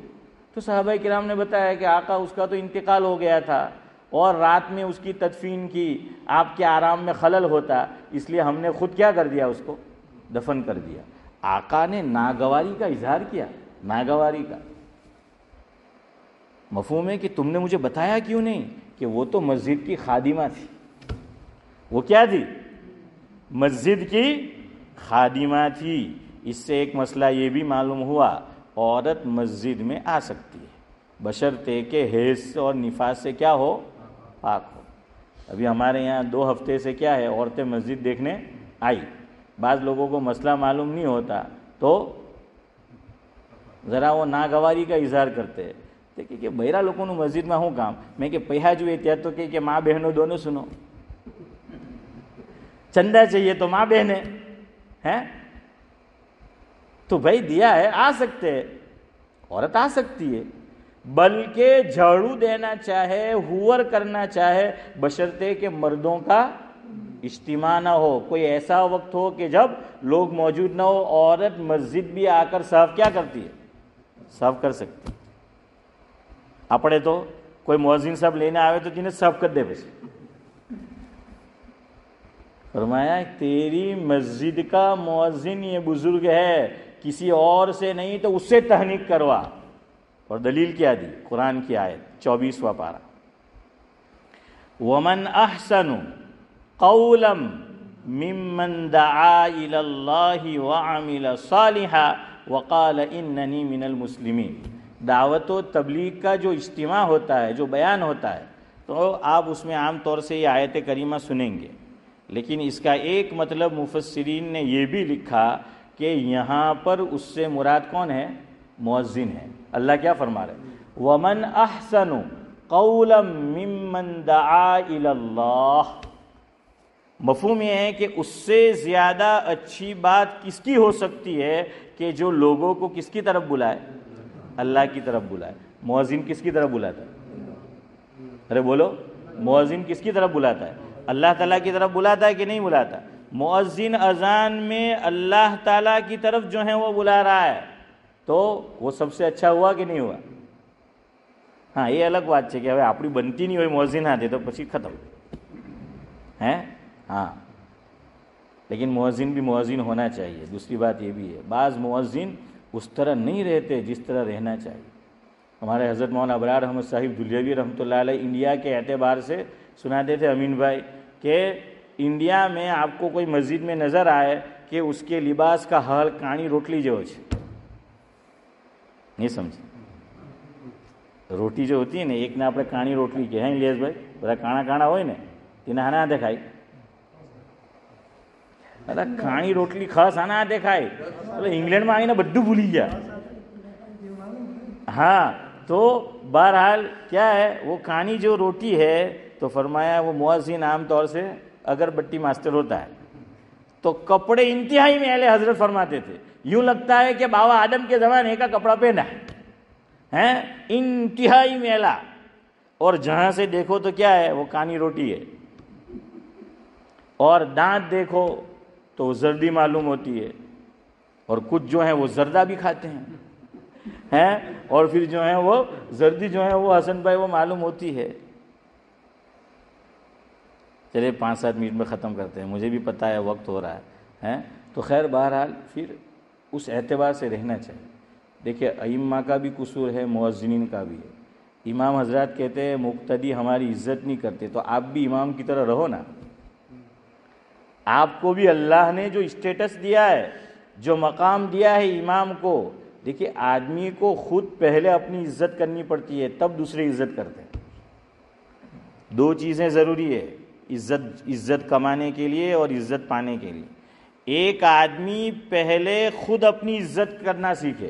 تو صحابہ کرام نے بتایا کہ آقا اس کا تو انتقال ہو گیا تھا اور رات میں اس کی تدفین کی، آپ کے آرام میں خلل ہوتا، اس لیے ہم نے خود کیا کر دیا، اس کو دفن کر دیا۔ آقا نے ناگواری کا اظہار کیا، ناگواری کا مفہوم ہے کہ تم نے مجھے بتایا کیوں نہیں کہ وہ تو مسجد کی خادمہ تھی۔ وہ کیا تھی؟ مسجد کی خادمہ تھی۔ اس سے ایک مسئلہ یہ بھی معلوم ہوا، عورت مسجد میں آ سکتی ہے بشرطے کہ حیض اور نفاس سے کیا ہو؟ پاک ہو۔ ابھی ہمارے یہاں 2 ہفتے سے کیا ہے، عورتیں مسجد دیکھنے آئی۔ بعض لوگوں کو مسئلہ معلوم نہیں ہوتا تو ذرا وہ ناگواری کا اظہار کرتے ہیں دیکھیں کہ بہرا لوگوں نے مسجد میں ہوں کام میں کہ پیہا جو احتیاط تو کہ ماں بہنوں دونوں سنو، چندہ چاہیے تو ماں بہنیں ہیں تو بھائی دیا ہے، آ سکتے ہیں، عورت آ سکتی ہے، بلکہ جھاڑو دینا چاہے، ہور کرنا چاہے، بشرطے کہ مردوں کا اجتماع نہ ہو، کوئی ایسا وقت ہو کہ جب لوگ موجود نہ ہو، عورت مسجد بھی آ کر صاف کیا کرتی ہے؟ صاف کر سکتی۔ اپنے تو کوئی مؤذن صاحب لینے آوے تو جنہیں صاف کر دے بس۔ فرمایا تیری مسجد کا مؤذن یہ بزرگ ہے، کسی اور سے نہیں تو اس سے تحنیک کروا۔ اور دلیل کیا دی؟ قرآن کی آیت 24واں پارہ، وَمَنْ أَحْسَنُ قَوْلًا مِّمَّنْ دَعَا إِلَى اللَّهِ وَعَمِلَ صَالِحًا وَقَالَ إِنَّنِي مِنَ الْمُسْلِمِينَ۔ دعوت و تبلیغ کا جو اجتماع ہوتا ہے، جو بیان ہوتا ہے، تو آپ اس میں عام طور سے یہ آیت کریمہ سنیں گے، لیکن اس کا ایک مطلب مفسرین نے یہ بھی لکھا کہ یہاں پر اس سے مراد کون ہے؟ مؤذن ہے۔ اللہ کیا فرما رہے ہیں؟ وَمَنْ أَحْسَنُ قَوْلًا مِّمَّنْ دَعَا إِلَى اللَّهِ۔ مفہوم یہ ہے کہ اس سے زیادہ اچھی بات کس کی ہو سکتی ہے کہ جو لوگوں کو کس کی طرف بلائے؟ اللہ کی طرف بلائے۔ مؤذن کس کی طرف بلاتا ہے؟ ارے بولو، مؤذن کس کی طرف بلاتا ہے؟ اللہ تعالیٰ کی طرف بلاتا ہے کہ نہیں بلاتا؟ مؤذن اذان میں اللہ تعالیٰ کی طرف جو ہے وہ بلا رہا ہے تو وہ سب سے اچھا ہوا کہ نہیں ہوا؟ ہاں یہ الگ بات ہے کہ હવે આપણી બનતી નહીં હોય مؤذن હાથે તો પછી ختم ہیں۔ ہاں لیکن مؤذن بھی مؤذن ہونا چاہیے۔ دوسری بات یہ بھی ہے بعض مؤذن اس طرح نہیں رہتے جس طرح رہنا چاہیے۔ ہمارے حضرت مولانا ابرار احمد صاحب دھلیوی رحمۃ اللہ علیہ انڈیا کے اعتبار سے سناتے تھے امین بھائی کہ انڈیا میں آپ کو کوئی مسجد میں نظر آئے کہ اس کے لباس کا حال کاણી રોટલી જેવો છે، نہیں سمجھے؟ રોટી جو ہوتی ہے ને એકને આપણે કાણી રોટલી કહે હે ઇલિયાસભાઈ, બધા કાણા કાણા હોય ને તેને આના હાથે ખાય। અરે કાણી રોટલી ખાસ આના હાથે ખાય। એટલે ઇંગ્લેન્ડમાં આવીને બધું ભૂલી ગયા। ہاں تو بہرحال کیا ہے وہ کانی جو روٹی ہے تو فرمایا وہ مؤذن عام طور سے اگربتی ماسٹر ہوتا ہے تو کپڑے انتہائی میلے حضرت فرماتے تھے، یوں لگتا ہے کہ بابا آدم کے زمانے کا کپڑا پہنا ہے، انتہائی میلا، اور جہاں سے دیکھو تو کیا ہے وہ کانی روٹی ہے، اور دانت دیکھو تو زردی معلوم ہوتی ہے، اور کچھ جو ہیں وہ زردہ بھی کھاتے ہیں اور پھر جو ہے وہ زردی جو ہے وہ حسن بھائی وہ معلوم ہوتی ہے۔ چلے 5-7 منٹ میں ختم کرتے ہیں، مجھے بھی پتہ ہے وقت ہو رہا ہے تو خیر بہرحال پھر اس اعتبار سے رہنا چاہیے۔ دیکھیے ائمہ کا بھی قصور ہے، مؤذنین کا بھی ہے۔ امام حضرات کہتے ہیں مقتدی ہماری عزت نہیں کرتے تو آپ بھی امام کی طرح رہو نا۔ آپ کو بھی اللہ نے جو اسٹیٹس دیا ہے، جو مقام دیا ہے امام کو، دیکھیے آدمی کو خود پہلے اپنی عزت کرنی پڑتی ہے تب دوسرے عزت کرتے ہیں۔ 2 چیزیں ضروری ہے عزت کمانے کے لیے اور عزت پانے کے لیے۔ ایک آدمی پہلے خود اپنی عزت کرنا سیکھے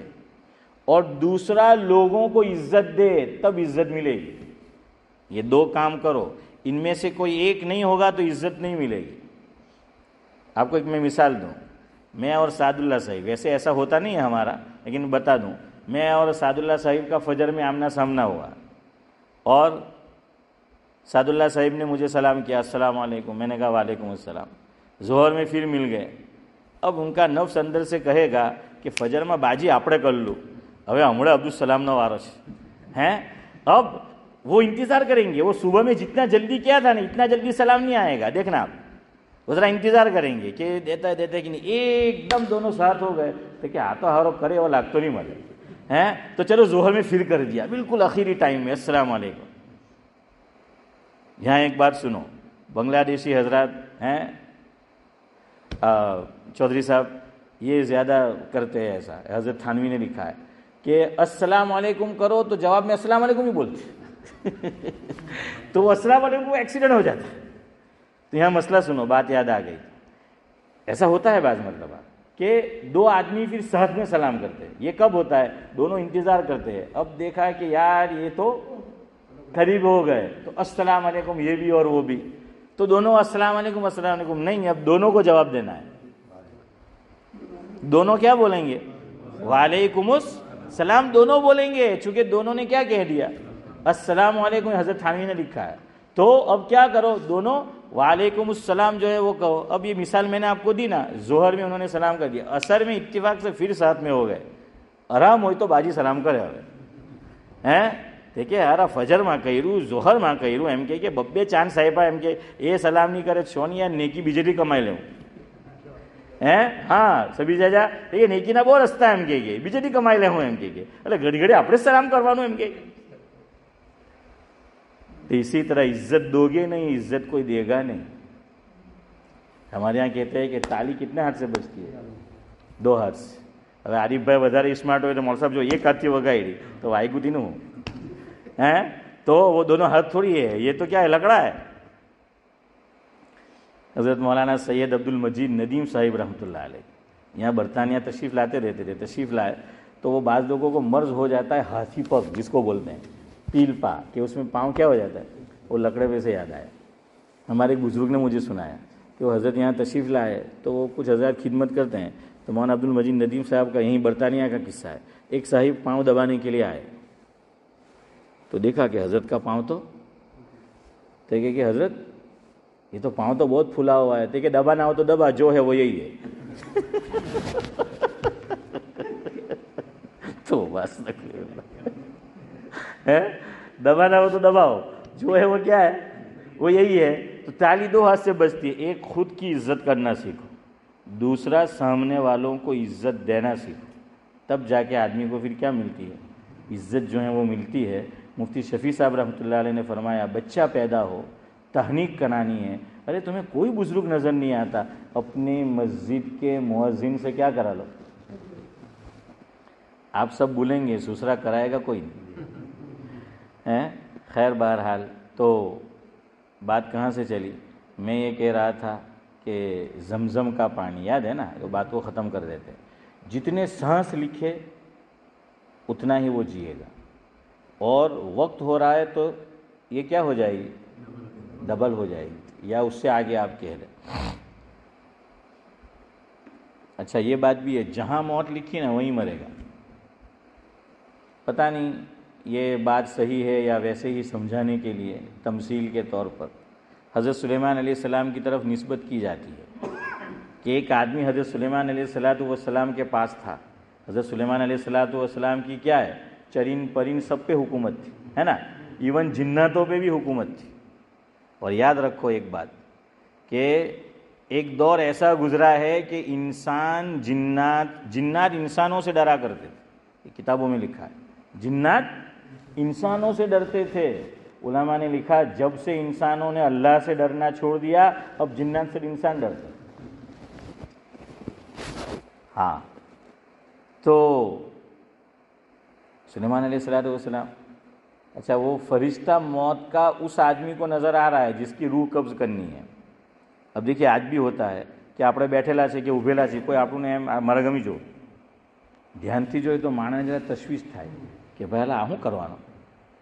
اور دوسرا لوگوں کو عزت دے تب عزت ملے گی۔ یہ 2 کام کرو، ان میں سے کوئی ایک نہیں ہوگا تو عزت نہیں ملے گی۔ آپ کو ایک میں مثال دوں، میں اور سعد اللہ صاحب، ویسے ایسا ہوتا نہیں ہے ہمارا لیکن بتا دوں، میں اور سعد اللہ صاحب کا فجر میں آمنا سامنا ہوا اور سعد اللہ صاحب نے مجھے سلام کیا السلام علیکم، میں نے کہا وعلیکم السلام. ظہر میں پھر مل گئے. اب ان کا نفس اندر سے کہے گا کہ فجر میں باجی આપણે કર લો, હવે હમણાં અબ્દુલસલામનો વારો છે. ہیں اب وہ انتظار کریں گے. وہ صبح میں جتنا جلدی کیا تھا نا اتنا جلدی سلام نہیں آئے گا. دیکھنا آپ وہ ذرا انتظار کریں گے کہ دیتا ہے کہ نہیں. ایک دم دونوں ساتھ ہو گئے تو کہ آتا ہارو کرے وہ لاگ تو نہیں ملے ہیں. تو چلو ظہر میں پھر کر دیا بالکل آخری ٹائم میں السلام علیکم. یہاں ایک بات سنو, بنگلہ دیشی حضرات ہیں چودھری صاحب یہ زیادہ کرتے ہیں ایسا. حضرت تھانوی نے لکھا ہے کہ السلام علیکم کرو تو جواب میں السلام علیکم ہی بولتے تو وہ السلام علیکم کو ایکسیڈنٹ ہو جاتا ہے. تو یہاں مسئلہ سنو, بات یاد آ گئی. ایسا ہوتا ہے بعض مرتبہ کہ دو آدمی پھر ساتھ میں سلام کرتے ہیں. یہ کب ہوتا ہے؟ دونوں انتظار کرتے ہیں. اب دیکھا کہ یار یہ تو قریب ہو گئے تو السلام علیکم یہ بھی اور وہ بھی, تو دونوں السلام علیکم السلام علیکم نہیں, اب دونوں کو جواب دینا ہے. دونوں کیا بولیں گے؟ وعلیکم السلام دونوں بولیں گے, چونکہ دونوں نے کیا کہہ دیا السلام علیکم. حضرت تھانوی نے لکھا ہے. تو اب کیا کرو, دونوں وعلیکم السلام جو ہے وہ کہو. اب یہ مثال میں نے آپ کو دی نا, ظہر میں انہوں نے سلام کر دیا, عصر میں اتفاق سے پھر ساتھ میں ہو گئے. آرام ہوئی تو باجی سلام کرے ہیں. دیکھیے ہارا فجر માં કર્યું, ظہر માં કર્યું, એમ કે બબ્બે ચાંદ સાહેબા એમ કે એ સલામ નહીં કરે છોની યાર નેકી બીજેથી કમાઈ લેવું હે. હા સબી જાજા એ નેકીના બહુ રસ્તા એમ કે બીજેથી કમાઈ લેવું એમ કે એટલે ઘડી ઘડી આપણે સલામ કરવાનું એમ કે. تو اسی طرح عزت دو گے نہیں, عزت کوئی دے گا نہیں. ہمارے یہاں کہتے ہیں کہ تالی کتنے ہاتھ سے بجتی ہے؟ دو ہاتھ سے. હવે આરીફભાઈ વધારે સ્માર્ટ હોય તો મોલ સાહેબ જો એક હાથથી વગાડી તો વાગ્યું તીનું ہیں, تو وہ دونوں ہاتھ تھوڑی ہے, یہ تو کیا ہے لکڑا ہے. حضرت مولانا سید عبد المجید ندیم صاحب رحمۃ اللہ علیہ یہاں برطانیہ تشریف لاتے رہتے تھے. تشریف لائے تو وہ بعض لوگوں کو مرض ہو جاتا ہے ہاتھی پگ جس کو بولتے ہیں, پیل پا, کہ اس میں پاؤں کیا ہو جاتا ہے, وہ لکڑے پہ سے یاد آیا. ہمارے ایک بزرگ نے مجھے سنایا کہ وہ حضرت یہاں تشریف لائے تو وہ کچھ حضرات خدمت کرتے ہیں. تو مولانا عبد المجید ندیم صاحب کا یہیں برطانیہ کا قصہ ہے. ایک صاحب پاؤں دبانے کے لیے آئے تو دیکھا کہ حضرت کا پاؤں تو دیکھے کہ حضرت یہ تو پاؤں تو بہت پھلا ہوا ہے. دیکھے دبانا ہو تو دبا, جو ہے وہ یہی ہے. تو بس دبانا ہو تو دباؤ, جو ہے وہ کیا ہے وہ یہی ہے. تو تالی دو ہاتھ سے بجتی ہے. ایک خود کی عزت کرنا سیکھو, دوسرا سامنے والوں کو عزت دینا سیکھو, تب جا کے آدمی کو پھر کیا ملتی ہے, عزت جو ہے وہ ملتی ہے. مفتی شفیع صاحب رحمۃ اللہ علیہ نے فرمایا بچہ پیدا ہو تہنیک کرانی ہے. ارے تمہیں کوئی بزرگ نظر نہیں آتا, اپنی مسجد کے مؤذن سے کیا کرا لو. آپ سب بولیں گے دوسرا کرائے گا کوئی نہیں. خیر بہرحال تو بات کہاں سے چلی, میں یہ کہہ رہا تھا کہ زمزم کا پانی یاد ہے نا, تو بات کو ختم کر دیتے. جتنے سانس لکھے اتنا ہی وہ جیے گا, اور وقت ہو رہا ہے تو یہ کیا ہو جائے گی, ڈبل ہو جائے گی, یا اس سے آگے آپ کہہ لیں. اچھا یہ بات بھی ہے, جہاں موت لکھی نا وہیں مرے گا. پتہ نہیں یہ بات صحیح ہے یا ویسے ہی سمجھانے کے لیے تمثیل کے طور پر حضرت سلیمان علیہ السلام کی طرف نسبت کی جاتی ہے کہ ایک آدمی حضرت سلیمان علیہ السلام کے پاس تھا. حضرت سلیمان علیہ السلام کی کیا ہے, چرین پرین سب پہ حکومت تھی, ہے نا, ایون جناتوں پہ بھی حکومت تھی. اور یاد رکھو ایک بات کہ ایک دور ایسا گزرا ہے کہ جنات انسانوں سے ڈرا کرتے تھے. یہ کتابوں میں لکھا ہے, جنات انسانوں سے ڈرتے تھے. علماء نے لکھا جب سے انسانوں نے اللہ سے ڈرنا چھوڑ دیا اب جنات سے انسان ڈرتے. ہاں تو سلیمان علیہ السلام, اچھا وہ فرشتہ موت کا اس آدمی کو نظر آ رہا ہے جس کی روح قبض کرنی ہے. اب دیکھیے آج بھی ہوتا ہے کہ આપણે બેઠેલા છે કે ઊભેલા છે, કોઈ આપણને એમ મારા ગમી જો ધ્યાનથી જોઈએ તો માણસને જરા તશવીશ થાય કે ભાઈ હાલા આ શું કરવાનું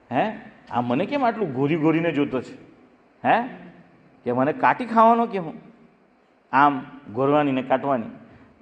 હે, આ મને કેમ આટલું ગોરી ગોરીને જોતો છે હે, કે મને કાટી ખાવાનો કે હું આમ ગોરવાની ને કાટવાની.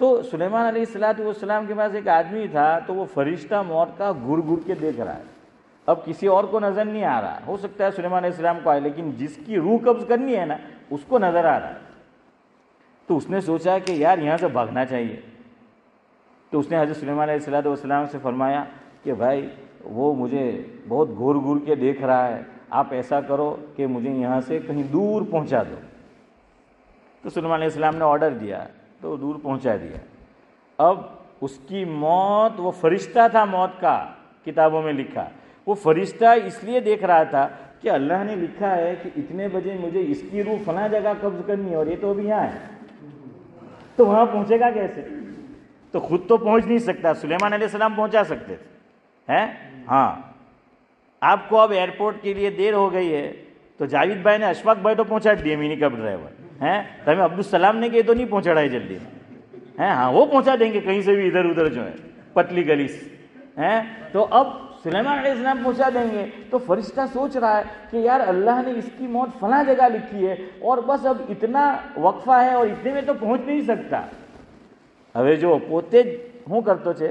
تو سلیمان علیہ السلام کے پاس ایک آدمی تھا, تو وہ فرشتہ موت کا گر گر کے دیکھ رہا ہے. اب کسی اور کو نظر نہیں آ رہا, ہو سکتا ہے سلیمان علیہ السلام کو آئے, لیکن جس کی روح قبض کرنی ہے نا اس کو نظر آ رہا ہے. تو اس نے سوچا کہ یار یہاں سے بھاگنا چاہیے. تو اس نے حضرت سلیمان علیہ السلام سے فرمایا کہ بھائی وہ مجھے بہت گھور گھور کے دیکھ رہا ہے, آپ ایسا کرو کہ مجھے یہاں سے کہیں دور پہنچا دو. تو سلیمان علیہ السلام نے آرڈر دیا تو دور پہنچا دیا. اب اس کی موت, وہ فرشتہ تھا موت کا, کتابوں میں لکھا, وہ فرشتہ اس لیے دیکھ رہا تھا کہ اللہ نے لکھا ہے کہ اتنے بجے مجھے اس کی روح فلاں جگہ قبض کرنی ہے, اور یہ تو ابھی یہاں ہے, تو وہاں پہنچے گا کیسے؟ تو خود تو پہنچ نہیں سکتا. سلیمان علیہ السلام پہنچا سکتے تھے ہیں. ہاں, آپ کو اب ایئرپورٹ کے لیے دیر ہو گئی ہے تو جاوید بھائی نے اشفاق بھائی تو پہنچا دیے, منی کب ڈرائیور ہیں, تو ہمیں عبدالسلام نے کہ تو نہیں پہنچا رہا ہے جلدی ہیں. ہاں وہ پہنچا دیں گے کہیں سے بھی ادھر ادھر جو ہے پتلی گلی سے ہیں. تو اب سلیمان علیہ السلام پہنچا دیں گے. تو فرشتہ سوچ رہا ہے کہ یار اللہ نے اس کی موت فلاں جگہ لکھی ہے, اور بس اب اتنا وقفہ ہے اور اتنے میں تو پہنچ نہیں سکتا. હવે જો પોતે જ શું કરતો છે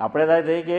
આપણે થાય છે કે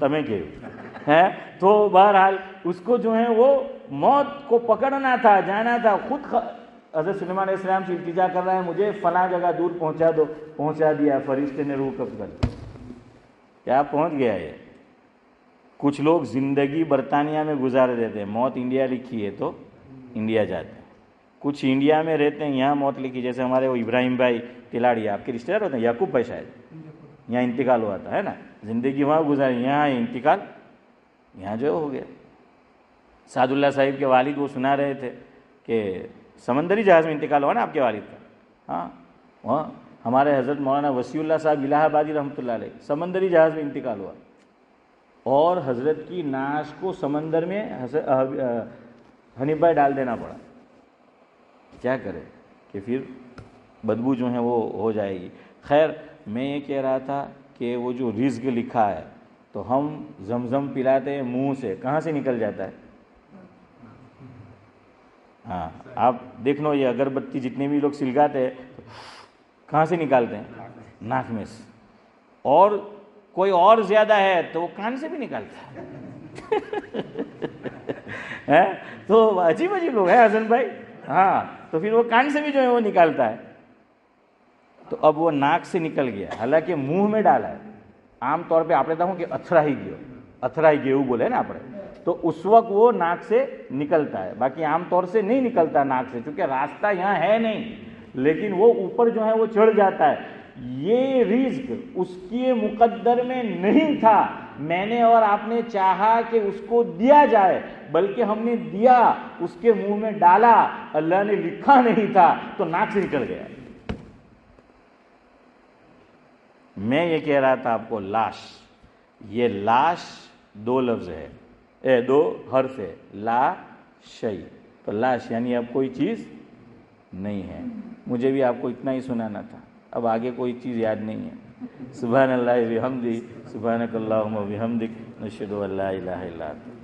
તમે કહ્યું ہے. تو بہرحال اس کو جو ہے وہ موت کو پکڑنا تھا, جانا تھا. خود حضرت سلیمان علیہ السلام سے التجا کر رہا ہے مجھے فلاں جگہ دور پہنچا دو. پہنچا دیا, فرشتے نے روح قبض کر دی. کیا پہنچ گیا یہ. کچھ لوگ زندگی برطانیہ میں گزار دیتے ہیں, موت انڈیا لکھی ہے تو انڈیا جاتے ہیں. کچھ انڈیا میں رہتے ہیں, یہاں موت لکھی, جیسے ہمارے وہ ابراہیم بھائی تلاڑی, آپ کے رشتے دار ہوتے ہیں, یعقوب بھائی شاید, یہاں انتقال ہوا تھا ہے نا, زندگی وہاں گزاری, یہاں انتقال یہاں جو ہو گیا. سعد اللہ صاحب کے والد وہ سنا رہے تھے کہ سمندری جہاز میں انتقال ہوا نا آپ کے والد کا. ہاں, وہاں ہمارے حضرت مولانا وسیع اللہ صاحب الہ آبادی رحمۃ اللہ علیہ سمندری جہاز میں انتقال ہوا, اور حضرت کی ناش کو سمندر میں حنیف بھائی ڈال دینا پڑا. کیا کرے کہ پھر بدبو جو ہے وہ ہو جائے گی. خیر, میں یہ کہہ رہا تھا کہ وہ جو رزق لکھا ہے تو ہم زمزم پلاتے ہیں منہ سے, کہاں سے نکل جاتا ہے. ہاں, آپ دیکھ لو یہ اگربتی جتنے بھی لوگ سلگاتے ہیں کہاں سے نکالتے ہیں, ناک میں سے. اور کوئی اور زیادہ ہے تو وہ کان سے بھی نکالتا ہے. تو عجیب عجیب لوگ ہیں حسن بھائی. ہاں, تو پھر وہ کان سے بھی جو ہے وہ نکالتا ہے. تو اب وہ ناک سے نکل گیا, حالانکہ منہ میں ڈالا ہے. عام طور پہ آپ لیتا ہوں کہ اتھرائی گیو بولے نا آپ, تو اس وقت وہ ناک سے نکلتا ہے, باقی عام طور سے نہیں نکلتا ناک سے, کیونکہ راستہ یہاں ہے نہیں, لیکن وہ اوپر جو ہے وہ چڑھ جاتا ہے. یہ رزق اس کے مقدر میں نہیں تھا, میں نے اور آپ نے چاہا کہ اس کو دیا جائے, بلکہ ہم نے دیا, اس کے منہ میں ڈالا, اللہ نے لکھا نہیں تھا تو ناک سے نکل گیا. میں یہ کہہ رہا تھا آپ کو, لاش, یہ لاش دو لفظ ہے, دو حرف ہے, لا شیء, تو لاش یعنی اب کوئی چیز نہیں ہے. مجھے بھی آپ کو اتنا ہی سنانا تھا, اب آگے کوئی چیز یاد نہیں ہے. سبحان اللہ و بحمدہ, سبحانک اللہم و بحمدک, نشہد ان لا الہ الا انت.